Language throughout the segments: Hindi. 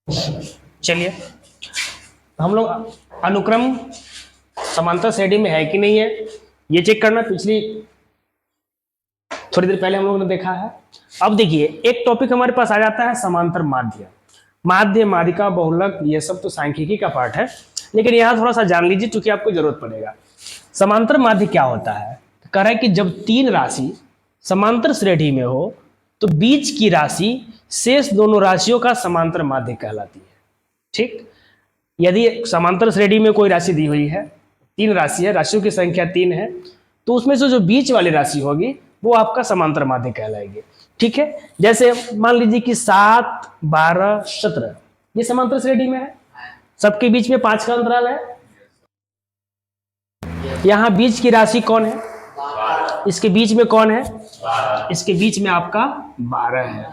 चलिए हम लोग अनुक्रम समांतर श्रेणी में है कि नहीं है ये चेक करना पिछली थोड़ी देर पहले हम लोगों ने देखा है। अब देखिए एक टॉपिक हमारे पास आ जाता है समांतर माध्य। माध्य, माध्यिका, बहुलक, ये सब तो सांख्यिकी का पार्ट है, लेकिन यहाँ थोड़ा सा जान लीजिए क्योंकि आपको जरूरत पड़ेगा। समांतर माध्य क्या होता है? कह रहा है कि जब तीन राशि समांतर श्रेणी में हो तो बीच की राशि शेष दोनों राशियों का समांतर माध्य कहलाती है। ठीक, यदि समांतर श्रेणी में कोई राशि दी हुई है, तीन राशि है, राशियों की संख्या 3 है, तो उसमें से जो बीच वाली राशि होगी वो आपका समांतर माध्य कहलाएगी। ठीक है, जैसे मान लीजिए कि 7, 12, 17 ये समांतर श्रेणी में है, सबके बीच में 5 का अंतराल है। यहाँ बीच की राशि कौन है? इसके बीच में कौन है? इसके बीच में आपका 12 है,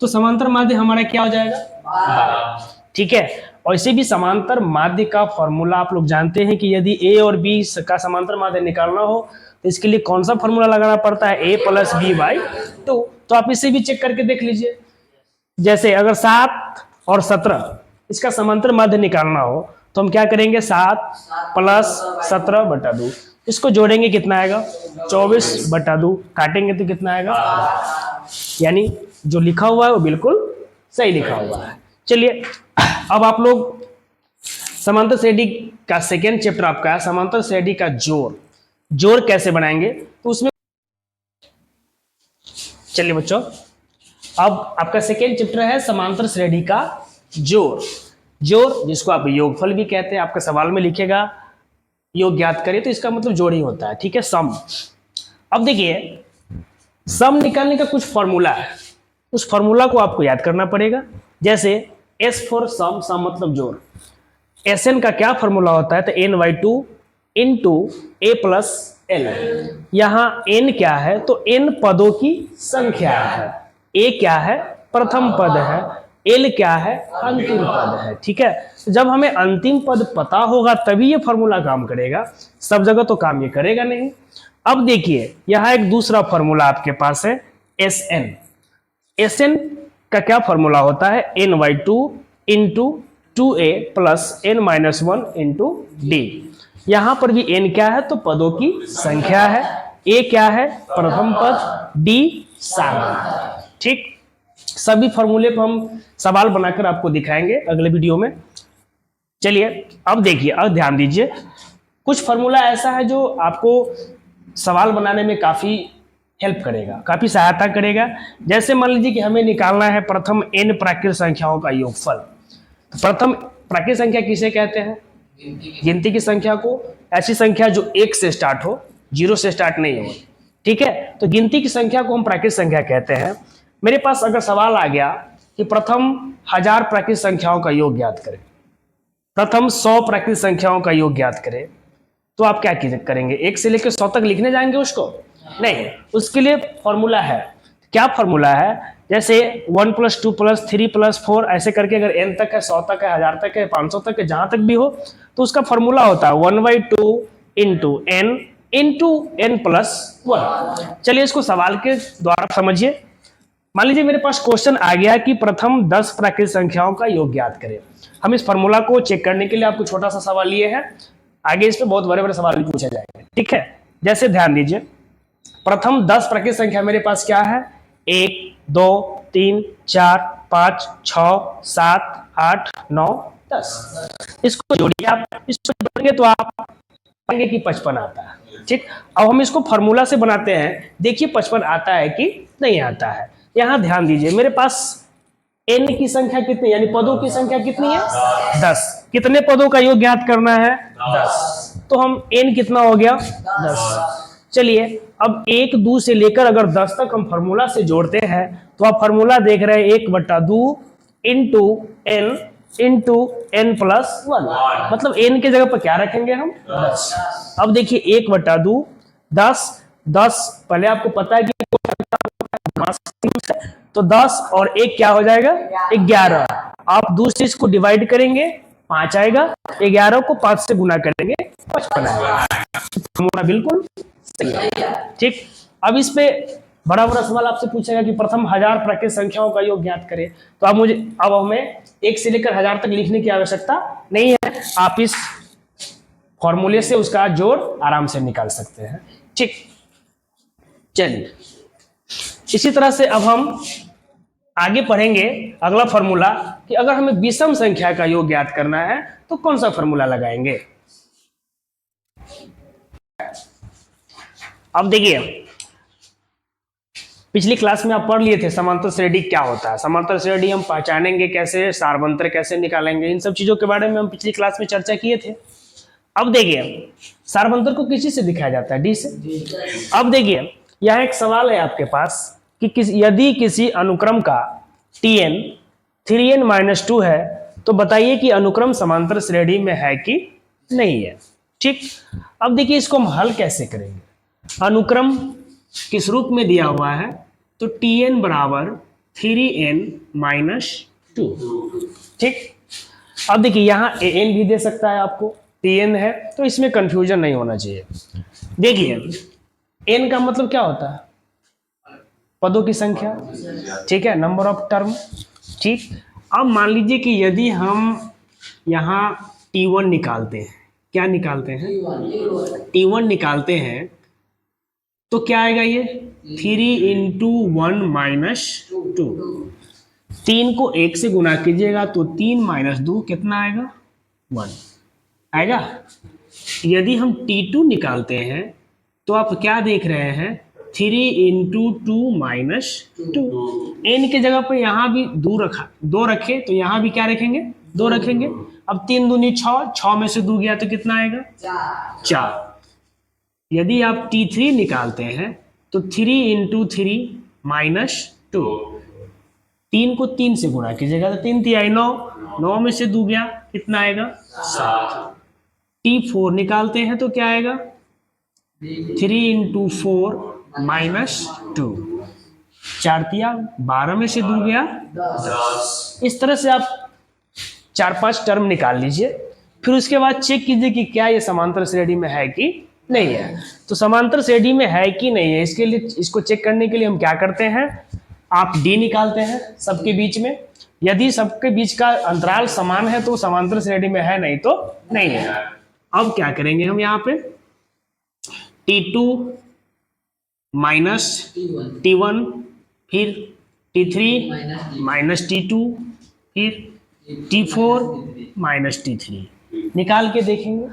तो समांतर माध्य हमारा क्या हो जाएगा? 12। ठीक है, और इसे भी समांतर माध्य का फॉर्मूला आप लोग जानते हैं कि यदि ए और बी का समांतर माध्य निकालना हो तो इसके लिए कौन सा फॉर्मूला लगाना पड़ता है? a + b/2। तो आप इसे भी चेक करके देख लीजिए। जैसे अगर 7 और 17 इसका समांतर माध्य निकालना हो तो हम क्या करेंगे? 7 + 17/2, इसको जोड़ेंगे कितना आएगा? 24/2, काटेंगे तो कितना आएगा? यानी जो लिखा हुआ है वो बिल्कुल सही लिखा हुआ है। चलिए अब आप लोग समांतर श्रेणी का सेकेंड चैप्टर आपका है समांतर श्रेणी का जोड़ कैसे बनाएंगे, तो उसमें चलिए बच्चों अब आपका सेकेंड चैप्टर है समांतर श्रेणी का जोड़, जिसको आप योगफल भी कहते हैं। आपका सवाल में लिखेगा योग ज्ञात करें, तो इसका मतलब जोड़ ही होता है। ठीक है, सम। अब देखिए सम निकालने का कुछ फॉर्मूला है, उस फॉर्मूला को आपको याद करना पड़ेगा। जैसे S फॉर सम मतलब जोड़। Sn का क्या फॉर्मूला होता है? तो n/2 × a + l। यहाँ n क्या है? तो n पदों की संख्या है, a क्या है? प्रथम पद है, l क्या है? अंतिम पद है। ठीक है, जब हमें अंतिम पद पता होगा तभी ये फॉर्मूला काम करेगा, सब जगह तो काम ये करेगा नहीं। अब देखिए यहाँ एक दूसरा फॉर्मूला आपके पास है Sn का क्या फॉर्मूला होता है? n/2 × 2a + n-1 × d। यहां पर भी n क्या है? तो पदों की संख्या है, a क्या है? प्रथम पद, d साधन। ठीक, सभी फॉर्मूले को हम सवाल बनाकर आपको दिखाएंगे अगले वीडियो में। चलिए अब देखिए, अब ध्यान दीजिए, कुछ फॉर्मूला ऐसा है जो आपको सवाल बनाने में काफी हेल्प करेगा, काफी सहायता करेगा। जैसे मान लीजिए कि हमें निकालना है प्रथम n प्राकृत संख्याओं का योगफल। तो प्रथम प्राकृत संख्या किसे कहते हैं? गिनती की संख्या को, ऐसी संख्या जो 1 से स्टार्ट हो, 0 से स्टार्ट नहीं हो। ठीक है, तो गिनती की संख्या को हम प्राकृत संख्या कहते हैं। मेरे पास अगर सवाल आ गया कि प्रथम 1000 प्राकृत संख्याओं का योग ज्ञात करें, प्रथम 100 प्राकृत संख्याओं का योग ज्ञात करें, तो आप क्या करेंगे? 1 से लेकर 100 तक लिखने जाएंगे उसको? नहीं, उसके लिए फॉर्मूला है। क्या फॉर्मूला है? जैसे 1 + 2 + 3 + 4 ऐसे करके अगर n तक है, 100 तक है, 1000 तक है, 500 तक है, जहां तक भी हो, तो उसका फॉर्मूला होता है 1/2 × n × n + 1। चलिए इसको सवाल के द्वारा समझिए। मान लीजिए मेरे पास क्वेश्चन आ गया कि प्रथम 10 प्राकृत संख्याओं का योग ज्ञात करें। हम इस फॉर्मूला को चेक करने के लिए आपको छोटा सा सवाल लिए हैं, आगे इस पे बहुत बड़े बड़े सवाल भी पूछे जाएंगे। ठीक है, जैसे ध्यान दीजिए, प्रथम 10 प्राकृत संख्या मेरे पास क्या है? 1, 2, 3, 4, 5, 6, 7, 8, 9, 10। इसको जोड़िए, आप इसको जोड़ेंगे तो आप पाएंगे कि 55 आता है। ठीक, अब हम इसको फॉर्मूला से बनाते हैं, देखिए 55 आता है कि नहीं आता है। यहां ध्यान दीजिए, मेरे पास n की संख्या कितनी, यानी पदों की संख्या कितनी है? 10। कितने पदों का योग ज्ञात करना है? 10। तो हम n कितना हो गया? 10। चलिए अब 1, 2 से लेकर अगर 10 तक हम फॉर्मूला से जोड़ते हैं तो आप फॉर्मूला देख रहे हैं 1/2 × n × n + 1, मतलब n के जगह पर क्या रखेंगे हम? 10। अब देखिए 1/2 10, 10 पहले आपको पता है कि तो 10 और 1 क्या हो जाएगा? 11। आप दूसरी इसको डिवाइड करेंगे, 5 आएगा, 11 को 5 से गुना करेंगे, 55 आएगा। फॉर्मूला बिल्कुल सही है। ठीक, अब इस पे बड़ा बड़ा सवाल आपसे पूछेगा कि प्रथम 1000 प्राकृत संख्याओं का योग ज्ञात करें, तो अब हमें 1 से लेकर 1000 तक लिखने की आवश्यकता नहीं है, आप इस फॉर्मूले से उसका जोड़ आराम से निकाल सकते हैं। ठीक, चलिए इसी तरह से अब हम आगे पढ़ेंगे अगला फॉर्मूला कि अगर हमें विषम संख्या का योग ज्ञात करना है तो कौन सा फॉर्मूला लगाएंगे। अब देखिए, पिछली क्लास में आप पढ़ लिए थे समांतर श्रेणी क्या होता है, समांतर श्रेणी हम पहचानेंगे कैसे, सारवंतर कैसे निकालेंगे, इन सब चीजों के बारे में हम पिछली क्लास में चर्चा किए थे। अब देखिए सारवंतर को किसी से दिखाया जाता है, डी से। अब देखिए यह एक सवाल है आपके पास कि यदि किसी अनुक्रम का Tn 3n-2 है तो बताइए कि अनुक्रम समांतर श्रेणी में है कि नहीं है। ठीक, अब देखिए इसको हम हल कैसे करेंगे। अनुक्रम किस रूप में दिया हुआ है, तो Tn बराबर 3n-2। ठीक, अब देखिए यहाँ an भी दे सकता है आपको, Tn है तो इसमें कंफ्यूजन नहीं होना चाहिए। देखिए n का मतलब क्या होता है, पदों की संख्या, ठीक है, नंबर ऑफ टर्म। ठीक, अब मान लीजिए कि यदि हम यहाँ T1 निकालते हैं, क्या निकालते हैं, T1 निकालते हैं तो क्या आएगा, ये 3 × 1 - 2। 3 को 1 से गुना कीजिएगा तो 3 - 2 कितना आएगा, 1 आएगा। यदि हम T2 निकालते हैं तो आप क्या देख रहे हैं, 3 × 2 - 2। n के जगह पर यहाँ भी 2 रखे तो यहाँ भी क्या रखेंगे, 2 रखेंगे। अब 3 दूनी 6, 6 में से 2 गया तो कितना आएगा, 4। यदि आप T3 निकालते हैं तो 3 × 3 - 2। 3 को 3 से गुणा कीजिएगा तो 3 × 9, 9 में से 2 गया कितना आएगा, 7। T4 निकालते हैं तो क्या आएगा, 3 × 4 - 2। 4 तिया 12 में से 2 गया 10। इस तरह से आप 4-5 टर्म निकाल लीजिए, फिर उसके बाद चेक कीजिए कि क्या ये समांतर श्रेणी में है कि नहीं है। तो समांतर श्रेणी में है कि नहीं है, इसके लिए, इसको चेक करने के लिए हम क्या करते हैं, आप डी निकालते हैं सबके बीच में। यदि सबके बीच का अंतराल समान है तो समांतर श्रेणी में है, नहीं तो नहीं है। अब क्या करेंगे हम, यहाँ पे T2 - T1, फिर T3 - T2, फिर T4 - T3 निकाल के देखेंगे।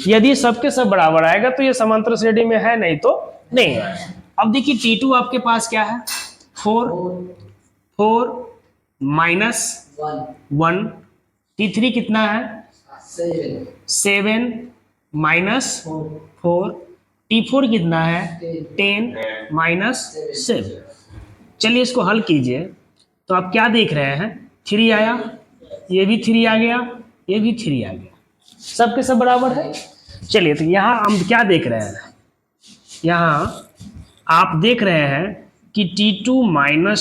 यदि सबके सब बराबर आएगा तो ये समांतर श्रेणी में है, नहीं तो नहीं है। अब देखिए T2 आपके पास क्या है, 4 - 1। T3 कितना है, 7 - 4। T4 कितना है, 10 - 7। चलिए इसको हल कीजिए तो आप क्या देख रहे हैं, 3 आया, ये भी 3 आ गया, ये भी 3 आ गया, सबके सब बराबर है। चलिए तो यहाँ हम क्या देख रहे हैं, यहाँ आप देख रहे हैं कि T2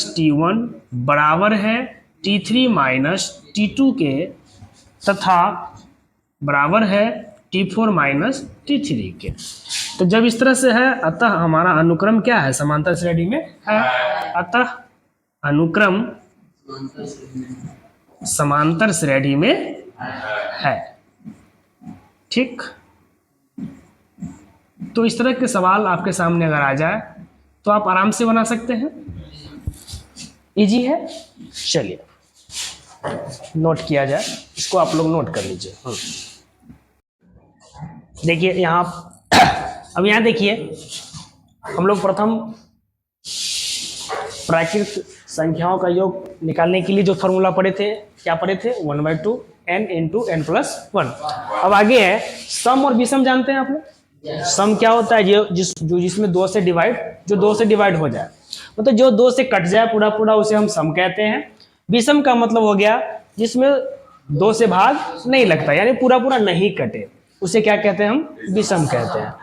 - T1 बराबर है T3 - T2 के, तथा बराबर है T4 - T3 के। तो जब इस तरह से है, अतः हमारा अनुक्रम क्या है, समांतर श्रेणी में है। अतः अनुक्रम समांतर श्रेणी में है। ठीक, तो इस तरह के सवाल आपके सामने अगर आ जाए तो आप आराम से बना सकते हैं, इजी है। चलिए नोट किया जाए, इसको आप लोग नोट कर लीजिए। देखिए यहाँ अब यहाँ देखिए हम लोग प्रथम प्राकृत संख्याओं का योग निकालने के लिए जो फॉर्मूला पढ़े थे, क्या पढ़े थे, 1/2 n × n+1। अब आगे है सम और विषम, जानते हैं आप लोग। सम क्या होता है, जिसमें 2 से डिवाइड हो जाए, मतलब जो 2 से कट जाए पूरा पूरा, उसे हम सम कहते हैं। विषम का मतलब हो गया जिसमें 2 से भाग नहीं लगता, यानी पूरा पूरा नहीं कटे, उसे क्या कहते हैं, हम विषम कहते हैं।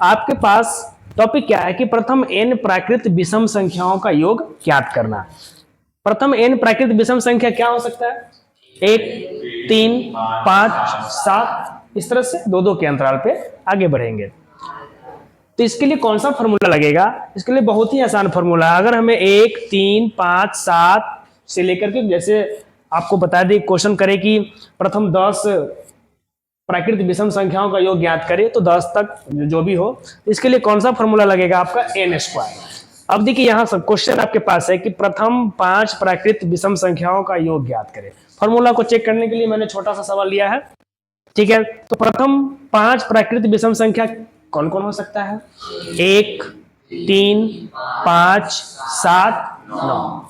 आपके पास टॉपिक क्या है कि प्रथम n प्राकृत विषम संख्याओं का योग ज्ञात करना। प्रथम n प्राकृत विषम संख्या क्या हो सकता है, 1, 3, 5, 7, इस तरह से 2-2 के अंतराल पे आगे बढ़ेंगे। तो तो इसके लिए कौन सा फॉर्मूला लगेगा? इसके लिए बहुत ही आसान फॉर्मूला है। अगर हमें 1, 3, 5, 7 से लेकर के, जैसे आपको बता दें क्वेश्चन करे कि प्रथम 10 प्राकृतिक विषम संख्याओं का योग ज्ञात करें, तो 10 तक जो भी हो, इसके लिए कौन सा फॉर्मूला लगेगा? आपका n²। अब देखिए यहाँ सब क्वेश्चन आपके पास है कि प्रथम 5 प्राकृतिक विषम संख्याओं का योग ज्ञात करें। फॉर्मूला को चेक करने के लिए मैंने छोटा सा सवाल लिया है, ठीक है। तो प्रथम 5 प्राकृतिक विषम संख्या कौन कौन हो सकता है? 1, 3, 5, 7, 9।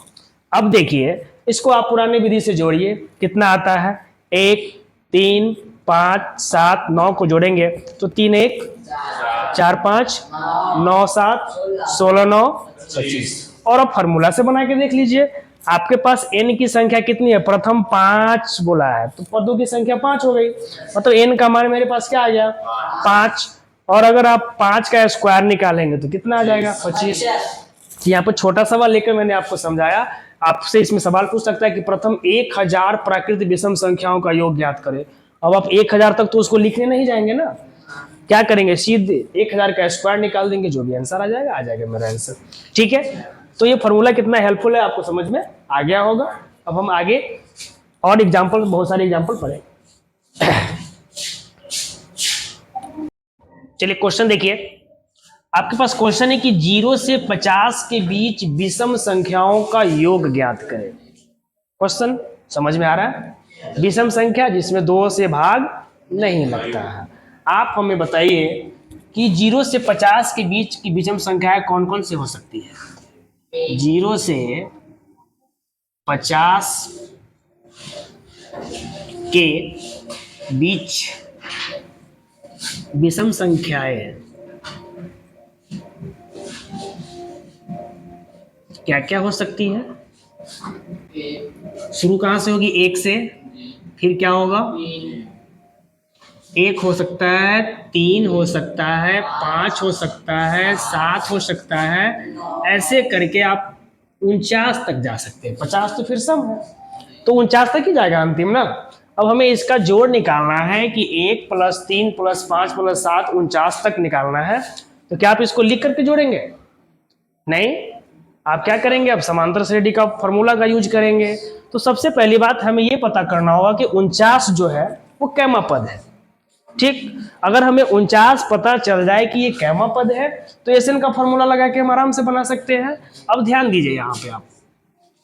अब देखिए इसको आप पुराने विधि से जोड़िए, कितना आता है? 1, 3, 5, 7, 9 को जोड़ेंगे तो 3, 1, 4, 5, 9, 7, 16, 9, 25। और अब फॉर्मूला से बना के देख लीजिए, आपके पास n की संख्या कितनी है? प्रथम 5 बोला है तो पदों की संख्या 5 हो गई, मतलब n का मान मेरे पास क्या आ गया? 5। और अगर आप 5 का स्क्वायर निकालेंगे तो कितना आ जाएगा? 25। यहाँ पर छोटा सवाल लेकर मैंने आपको समझाया। आपसे इसमें सवाल पूछ सकता है कि प्रथम 1000 प्राकृतिक विषम संख्याओं का योग ज्ञात करें। अब आप 1000 तक तो उसको लिखने नहीं जाएंगे ना, क्या करेंगे? सीधे 1000 का स्क्वायर निकाल देंगे, जो भी आंसर आ जाएगा मेरा आंसर, ठीक है। तो ये फॉर्मूला कितना हेल्पफुल है आपको समझ में आ गया होगा। अब हम आगे और एग्जांपल, बहुत सारे एग्जांपल पढ़े। चलिए क्वेश्चन देखिए, आपके पास क्वेश्चन है कि 0 से 50 के बीच विषम संख्याओं का योग ज्ञात करें। क्वेश्चन समझ में आ रहा है? विषम संख्या जिसमें 2 से भाग नहीं लगता है। आप हमें बताइए कि 0 से 50 के बीच की विषम संख्याएं कौन कौन सी हो सकती है? 0 से 50 के बीच विषम संख्याएं क्या क्या हो सकती है? शुरू कहां से होगी? 1 से, फिर क्या होगा? 1 हो सकता है, 3 हो सकता है, 5 हो सकता है, 7 हो सकता है, ऐसे करके आप 49 तक जा सकते हैं। 50 तो फिर सम है, तो 49 तक ही जाएगा अंतिम ना। अब हमें इसका जोड़ निकालना है कि 1 + 3 + 5 + 7 49 तक निकालना है। तो क्या आप इसको लिख करके जोड़ेंगे? नहीं, आप क्या करेंगे? अब समांतर श्रेणी का फॉर्मूला का यूज करेंगे। तो सबसे पहली बात हमें ये पता करना होगा कि 49 जो है वो कैमा पद है, ठीक। अगर हमें 49 पता चल जाए कि ये कैमा पद है तो एसएन का फॉर्मूला लगा के हम आराम से बना सकते हैं। अब ध्यान दीजिए यहाँ पे आप,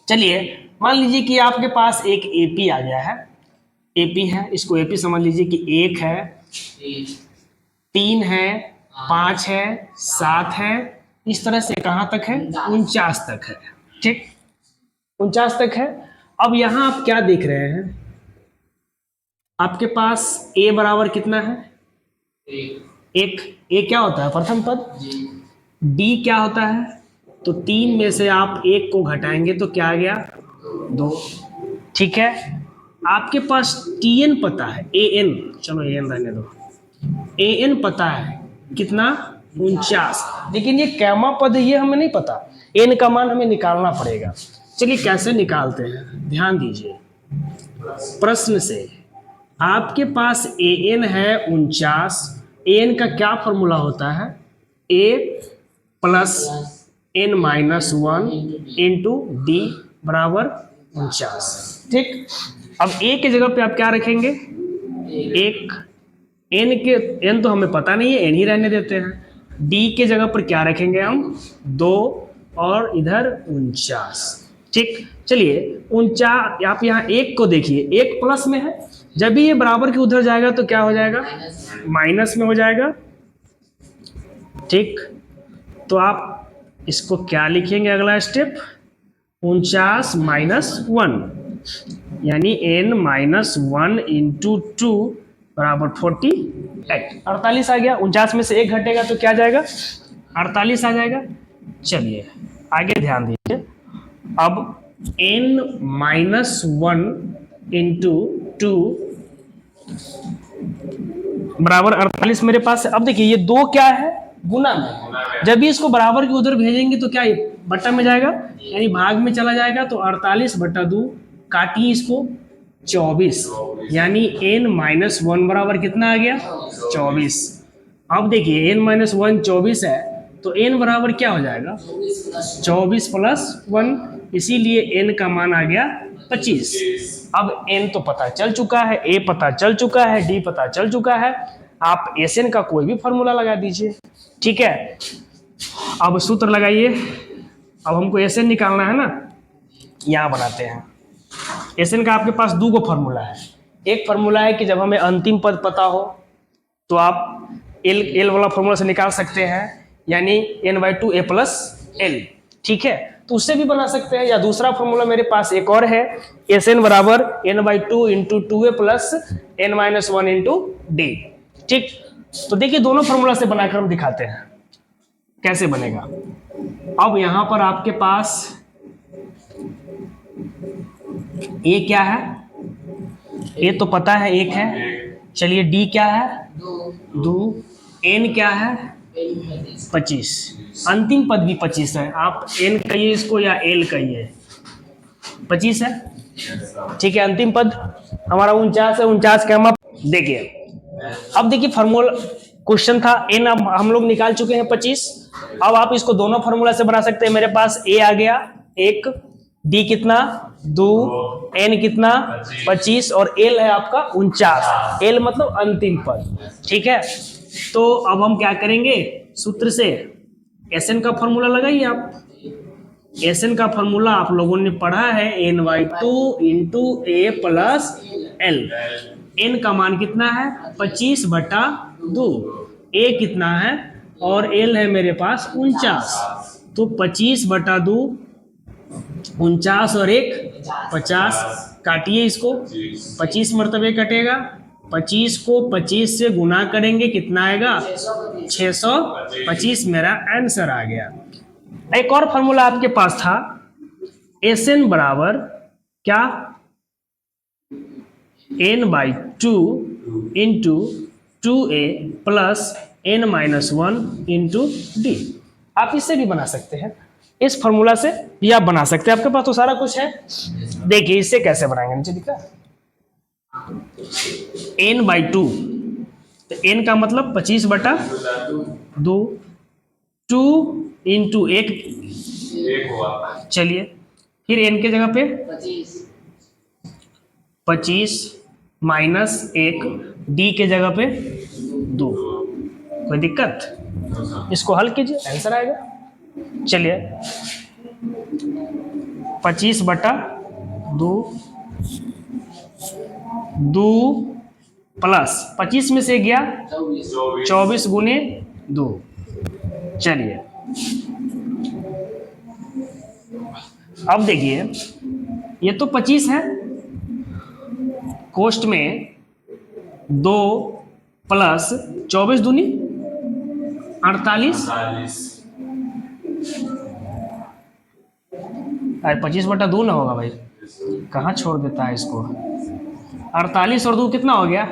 चलिए मान लीजिए कि आपके पास एक एपी आ गया है, एपी है, इसको एपी समझ लीजिए कि 1 है, 3 है, 5 है, 7 है, इस तरह से कहां तक है? 49 तक है, ठीक, 49 तक है। अब यहां आप क्या देख रहे हैं? आपके पास a बराबर कितना है? 1। a क्या होता है? प्रथम पद। b क्या होता है? तो 3 में से आप 1 को घटाएंगे तो क्या आ गया? 2, ठीक है। आपके पास tn पता है, an, चलो an रहने दो, an पता है कितना? 49। लेकिन ये कैमा पद है, ये हमें नहीं पता, n का मान हमें निकालना पड़ेगा। चलिए कैसे निकालते हैं, ध्यान दीजिए। प्रश्न से आपके पास an है 49, an का क्या फॉर्मूला होता है? a + n - 1 इंटू d बराबर 49, ठीक। अब a की जगह पे आप क्या रखेंगे? 1। n तो हमें पता नहीं है, n ही रहने देते हैं। d के जगह पर क्या रखेंगे हम? 2 और इधर 49, ठीक। चलिए 49, आप यहाँ 1 को देखिए, 1 प्लस में है, जब भी ये बराबर के उधर जाएगा तो क्या हो जाएगा? माइनस में हो जाएगा, ठीक। तो आप इसको क्या लिखेंगे? अगला स्टेप 49 - 1 यानी n - 1 इंटू 2 बराबर 48। 48 आ गया। 49 में से 1 घटेगा तो क्या जाएगा? 48 आ जाएगा। चलिए आगे ध्यान दीजिए। अब n - 1 इंटू 2 बराबर 48 मेरे पास है। अब देखिए ये 2 क्या है? गुना में। जब भी इसको बराबर के उधर भेजेंगे तो क्या बट्टा में जाएगा, यानी भाग में चला जाएगा। तो 48/2 काटिए इसको, 24, यानी n - 1 बराबर कितना आ गया? 24। अब देखिए n माइनस वन 24 है, तो n बराबर क्या हो जाएगा 24+1, इसीलिए n का मान आ गया 25। अब n तो पता चल चुका है, a पता चल चुका है, d पता चल चुका है, आप Sn का कोई भी फॉर्मूला लगा दीजिए। ठीक है, अब सूत्र लगाइए। अब हमको Sn निकालना है ना, यहाँ बनाते हैं। Sn का आपके पास दो गो फॉर्मूला है। एक फॉर्मूला है कि जब हमें अंतिम पद पता हो तो आप एल वाला फॉर्मूला से निकाल सकते हैं, यानी n/2 a प्लस एल। ठीक है, तो उससे भी बना सकते हैं, या दूसरा फॉर्मूला मेरे पास एक और है, Sn बराबर n/2 into 2a plus n-1 into D. ठीक, तो देखिए दोनों फॉर्मूला से बनाकर हम दिखाते हैं कैसे बनेगा। अब यहां पर आपके पास a क्या है, a तो पता है 1 है। चलिए d क्या है 2, n क्या है 25, अंतिम पद भी 25 है। आप n कहिए इसको या l कहिए, 25 है। ठीक है, अंतिम पद हमारा 49 है, 49 का हम देखिए। अब देखिए फॉर्मूला क्वेश्चन था n, अब हम लोग निकाल चुके हैं 25। अब आप इसको दोनों फॉर्मूला से बना सकते हैं। मेरे पास a आ गया 1, d कितना 2, n कितना 25 और l है आपका 49, l मतलब अंतिम पद। ठीक है, तो अब हम क्या करेंगे, सूत्र से Sn का फॉर्मूला लगाइए आप। Sn का फॉर्मूला आप लोगों ने पढ़ा है n/2 into a plus L. n का मान कितना है 25/2, a कितना है और l है मेरे पास 49, तो 25/2, 49 और 1 50, काटिए इसको, 25 मरतबे कटेगा, 25 को 25 से गुना करेंगे कितना आएगा 625, मेरा आंसर आ गया। एक और फॉर्मूला आपके पास था, Sn बराबर क्या n/2 into 2a plus n-1 into D. आप इससे भी बना सकते हैं, इस फॉर्मूला से भी आप बना सकते हैं, आपके पास तो सारा कुछ है। देखिए इससे कैसे बनाएंगे, नीचे लिखा n/2, तो n का मतलब 25/2, 2 इंटू 1 चलिए, फिर n के जगह पे 25 माइनस 1, d के जगह पे 2। कोई दिक्कत, इसको हल कीजिए आंसर आएगा। चलिए 25/2, 2 प्लस 25 में से गया 24 गुने 2। चलिए अब देखिए ये तो 25 है, कोष्ट में 2 प्लस 24 दूनी 48, 25/2 ना होगा भाई, कहाँ छोड़ देता है इसको। 48 और 2 कितना हो गया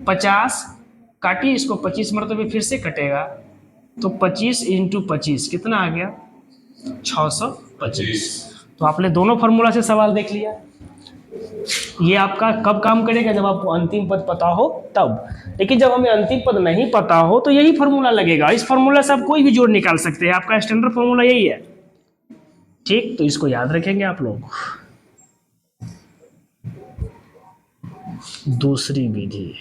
50, काटिए इसको, 25 मरतबे फिर से कटेगा, तो 25 इंटू 25 कितना आ गया 625। तो आपने दोनों फार्मूला से सवाल देख लिया। ये आपका कब काम करेगा, जब आपको अंतिम पद पता हो तब। लेकिन जब हमें अंतिम पद नहीं पता हो तो यही फार्मूला लगेगा। इस फार्मूला से आप कोई भी जोड़ निकाल सकते हैं, आपका स्टैंडर्ड फार्मूला यही है। ठीक, तो इसको याद रखेंगे आप लोग। दूसरी विधि,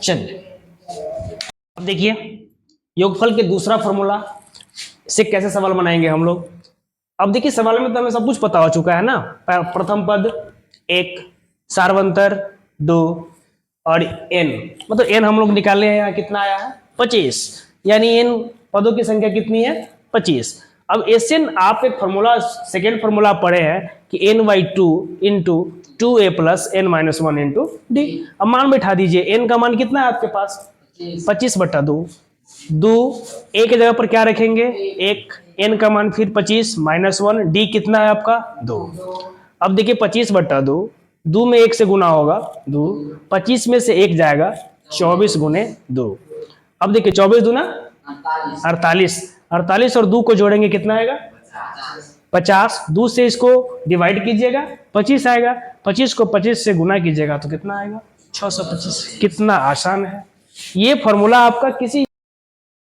चलिए अब देखिए योगफल के दूसरा फॉर्मूला से कैसे सवाल बनाएंगे हम लोग। अब देखिए सवाल में तो हमें सब कुछ पता हो चुका है ना। प्रथम पद 1, सार्वंतर 2 और n, मतलब n हम लोग निकाले हैं, यहाँ कितना आया है 25, यानी n पदों की संख्या कितनी है 25। अब Sn आप एक फॉर्मूला, सेकेंड फॉर्मूला पढ़े हैं कि n/2 into 2a plus n-1 into D. अब मान बैठा दीजिए, n का मान कितना है आपके पास 25/2, 2 a के जगह पर क्या रखेंगे 1, n का मान फिर 25 -1, d कितना है आपका 2। अब देखिए 25/2, 2 में 1 से गुना होगा 2, 25 में से 1 जाएगा 24 गुने 2। अब देखिए 24 दूना 48, 48 और 2 को जोड़ेंगे कितना आएगा 50, 2 से इसको डिवाइड कीजिएगा 25 आएगा, 25 को 25 से गुना कीजिएगा तो कितना आएगा 625। कितना आसान है। ये फॉर्मूला आपका किसी